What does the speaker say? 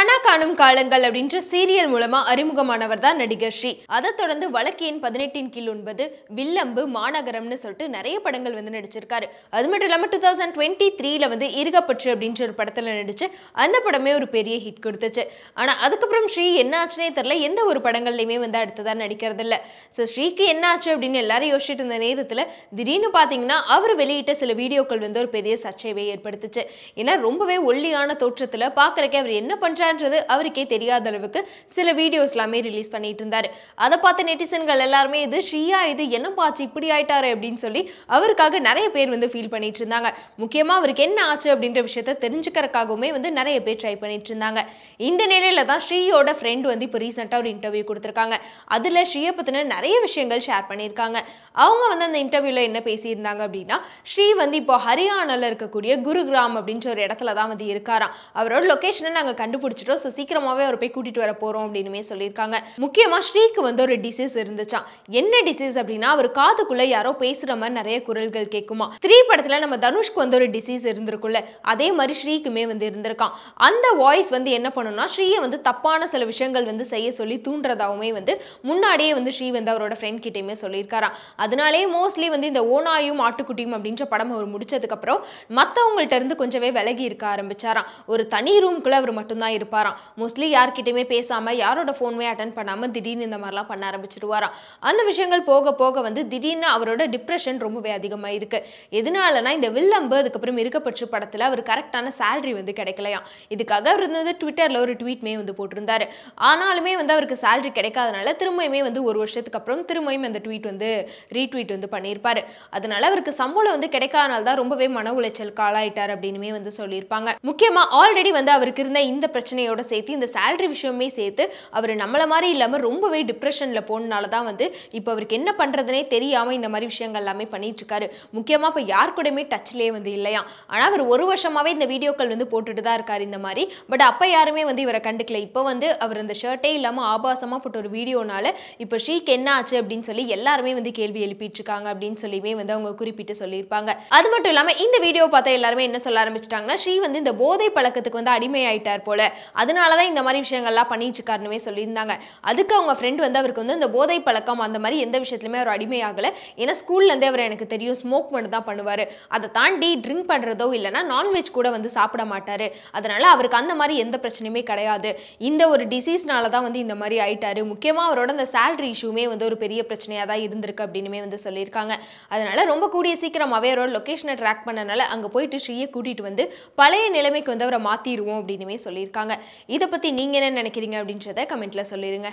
கனா காணும் காலங்கள் அப்படின்ற சீரியல் மூலமா அறிமுகமானவர் தான் நடிகர் ஸ்ரீ. அதை தொடர்ந்து வழக்கு எண் 18 கீழ் 9, வில்லம்பு, மாநகரம்னு சொல்லிட்டு நிறைய படங்கள் வந்து நடிச்சிருக்காரு. அது மட்டும் இல்லாம 2023ல வந்து இருகப்பற்று அப்படின்ற ஒரு படத்துல நடிச்சு அந்த படமே ஒரு பெரிய ஹிட் கொடுத்துச்சு. ஆனா அதுக்கப்புறம் ஸ்ரீ என்ன ஆச்சுனே தெரியல, எந்த ஒரு படங்கள்லையுமே வந்து அடுத்ததா நடிக்கிறது இல்ல. ஸோ ஸ்ரீக்கு என்ன ஆச்சு அப்படின்னு எல்லாரும் யோசிச்சுட்டு இருந்த நேரத்துல திடீர்னு பாத்தீங்கன்னா அவர் வெளியிட்ட சில வீடியோக்கள் வந்து ஒரு பெரிய சர்ச்சையை ஏற்படுத்துச்சு. ஏன்னா ரொம்பவே ஒல்லியான தோற்றத்துல பாக்குறக்கே அவர் என்ன பண்றான்றது அவருக்கே தெரியாத அளவுக்கு சில வீடியோஸ் எல்லாமே ரிலீஸ் பண்ணிட்டு இருந்தாரு. அதை பார்த்த நெட்டிசன்கள் எல்லாருமே இது ஸ்ரீயா, இது என்ன பாச்சு இப்படி ஆயிட்டாரு அப்படின்னு சொல்லி அவருக்காக நிறைய பேர் வந்து ஃபீல் பண்ணிட்டு இருந்தாங்க. முக்கியமா அவருக்கு என்ன ஆச்சு அப்படின்ற விஷயத்த தெரிஞ்சுக்கிறதுக்காகவுமே வந்து நிறைய பேர் ட்ரை பண்ணிட்டு இருந்தாங்க. இந்த நிலையில தான் ஸ்ரீயோட ஃப்ரெண்ட் வந்து இப்போ ரீசெண்டா ஒரு இன்டர்வியூ கொடுத்திருக்காங்க. அதுல ஸ்ரீயை பத்தின நிறைய விஷயங்கள் ஷேர் பண்ணியிருக்காங்க. அவங்க வந்து அந்த இன்டர்வியூல என்ன பேசியிருந்தாங்க அப்படின்னா, ஸ்ரீ வந்து இப்போ ஹரியானால இருக்கக்கூடிய குருகிராம் அப்படின்ற ஒரு இடத்துல தான் வந்து இருக்காராம். அவரோட லொகேஷனை நாங்க கண்டுபிடிச்சிட்டோம். ஸோ சீக்கிரமாவே அவரை போய் கூட்டிட்டு வர போறோம் அப்படின்னு சொல்லியிருக்காங்க. முக்கியமா ஸ்ரீக்கு வந்து ஒரு டிசீஸ் இருந்துச்சாம். என்ன டிசீஸ் அப்படின்னா, அவர் காதுக்குள்ள யாரோ பேசுற மாதிரி நிறைய குரல்கள் கேட்குமா. 3 படத்துல நம்ம தனுஷ்க்கு வந்து ஒரு டிசீஸ் இருந்திருக்குல்ல, அதே மாதிரி ஸ்ரீக்குமே வந்து இருந்திருக்கான். அந்த வாய்ஸ் வந்து என்ன பண்ணும்னா, ஸ்ரீயை வந்து தப்பான சில விஷயங்கள் வந்து செய்ய சொல்லி தூண்டுறதாவுமே வந்து முன்னாடியே வந்து ஸ்ரீ வந்து அவரோட ஃப்ரெண்ட் கிட்டேயுமே சொல்லியிருக்காராம். அதனாலே மோஸ்ட்லி வந்து இந்த ஓனாயும் ஆட்டுக்குட்டியும் அப்படின்ற படம் அவர் முடிச்சதுக்கு அப்புறம் மற்றவங்கள்ட்ட இருந்து கொஞ்சமே விலகி இருக்க ஆரம்பிச்சாராம். ஒரு தனி ரூம்குள்ள அவர் மட்டும்தான் இருப்பாராம். மோஸ்ட்லி யார்கிட்டயுமே பேசாம, யாரோட ஃபோனுமே அட்டன் பண்ணாம திடீர்னு இந்த மாதிரிலாம் பண்ண ஆரம்பிச்சிருவாராம். அந்த விஷயங்கள் போக போக வந்து திடீர்னு அவரோட டிப்ரெஷன் ரொம்பவே அதிகமாக இருக்கு. எதனாலனா, இந்த வில்லம்பு அதுக்கப்புறம் இருக்கப்பற்று படத்துல அவர் கரெக்டான சேலரி வந்து கிடைக்கலையாம். இதுக்காக அவர் வந்து ட்விட்டர்ல ஒரு ட்வீட்மே வந்து போட்டிருந்தாரு. ஆனாலுமே வந்து அவருக்கு சேலரி கிடைக்காதனால திரும்பியுமே வந்து ஒரு வருஷத்துக்கு அப்புறம் திரும்பியும் அந்த ட்வீட் வந்து ரீட்வீட் வந்து பண்ணியிருப்பாரு. அதனால அவருக்கு சம்பளம் வந்து கிடைக்காதனால தான் ரொம்பவே மன உளைச்சலுக்கு ஆளாயிட்டார் அப்படின்னுமே வந்து சொல்லியிருப்பாங்க. முக்கியமா ஆல்ரெடி வந்து அவருக்கு இருந்த இந்த பிரச்சனையோட சேர்த்து இந்த சேலரி விஷயமே சேர்த்து அவர் நம்மள மாதிரி இல்லாம ரொம்பவே டிப்ரெஷன்ல போனனால தான் வந்து இப்போ அவருக்கு என்ன பண்றதுனே தெரியாம இந்த மாதிரி விஷயங்கள் எல்லாமே பண்ணிட்டு இருக்காரு. முக்கியமா இப்போ யார் கூடயுமே டச்லயே வந்து இல்லையா. ஆனா அவர் ஒரு வருஷமாவே இந்த வீடியோக்கள் வந்து போட்டுட்டு தான் இருக்காரு இந்த மாதிரி. பட் அப்ப யாருமே வந்து இவரை கண்டுக்கல. இப்போ வந்து அவர் இந்த ஷர்ட்டே இல்லாம ஆபாசமா போட்ட ஒரு வீடியோனால இப்போ ஸ்ரீக்கு என்ன ஆச்சு அப்படின்னு சொல்லி எல்லாருமே வந்து கேள்வி எழுப்பிட்டு இருக்காங்க அப்படின்னு சொல்லியுமே வந்து அவங்க குறிப்பிட்டு சொல்லியிருப்பாங்க. அது மட்டும் இல்லாம இந்த வீடியோ பார்த்தா எல்லாருமே என்ன சொல்ல ஆரம்பிச்சிட்டாங்கன்னா, ஸ்ரீ வந்து இந்த போதை பழக்கத்துக்கு வந்து அடிமையாயிட்டார் போல, அதனாலதான் இந்த மாதிரி விஷயங்கள்லாம் பண்ணிட்டு இருக்காருன்னு சொல்லியிருந்தாங்க. அதுக்கு அவங்க ஃப்ரெண்ட் வந்து அவருக்கு வந்து இந்த போதை பழக்கம் அந்த மாதிரி எந்த விஷயத்துலையுமே அவர் அடிமையாகல. ஏன்னா ஸ்கூல்ல இருந்தே அவர் எனக்கு தெரியும் ஸ்மோக் மட்டும் தான் பண்ணுவாரு. அதை தாண்டி ட்ரிங்க் பண்றதோ இல்லைன்னா நான்வெஜ் கூட வந்து சாப்பிட மாட்டாரு. அதனால அவருக்கு அந்த மாதிரி எந்த பிரச்சனையுமே கிடையாது. இந்த ஒரு டிசீஸ்னால தான் வந்து இந்த மாதிரி ஆயிட்டாரு. முக்கியமா அவரோட அந்த சேலரி இஷ்யூமே வந்து ஒரு பெரிய பிரச்சனையா தான் இருந்திருக்கு அப்படின்னு வந்து சொல்லியிருக்காங்க. அதனால ரொம்ப கூடிய சீக்கிரமாவே அவரோட லொகேஷனை ட்ராக் பண்ணனால அங்க போயிட்டு ஸ்ரீயை கூட்டிட்டு வந்து பழைய நிலைமைக்கு வந்து அவரை மாத்திடுவோம் அப்படின்னு சொல்லியிருக்காங்க. இதை பத்தி நீங்க என்ன நினைக்கிறீங்க அப்படின்றத கமெண்ட்ல சொல்லிருங்க.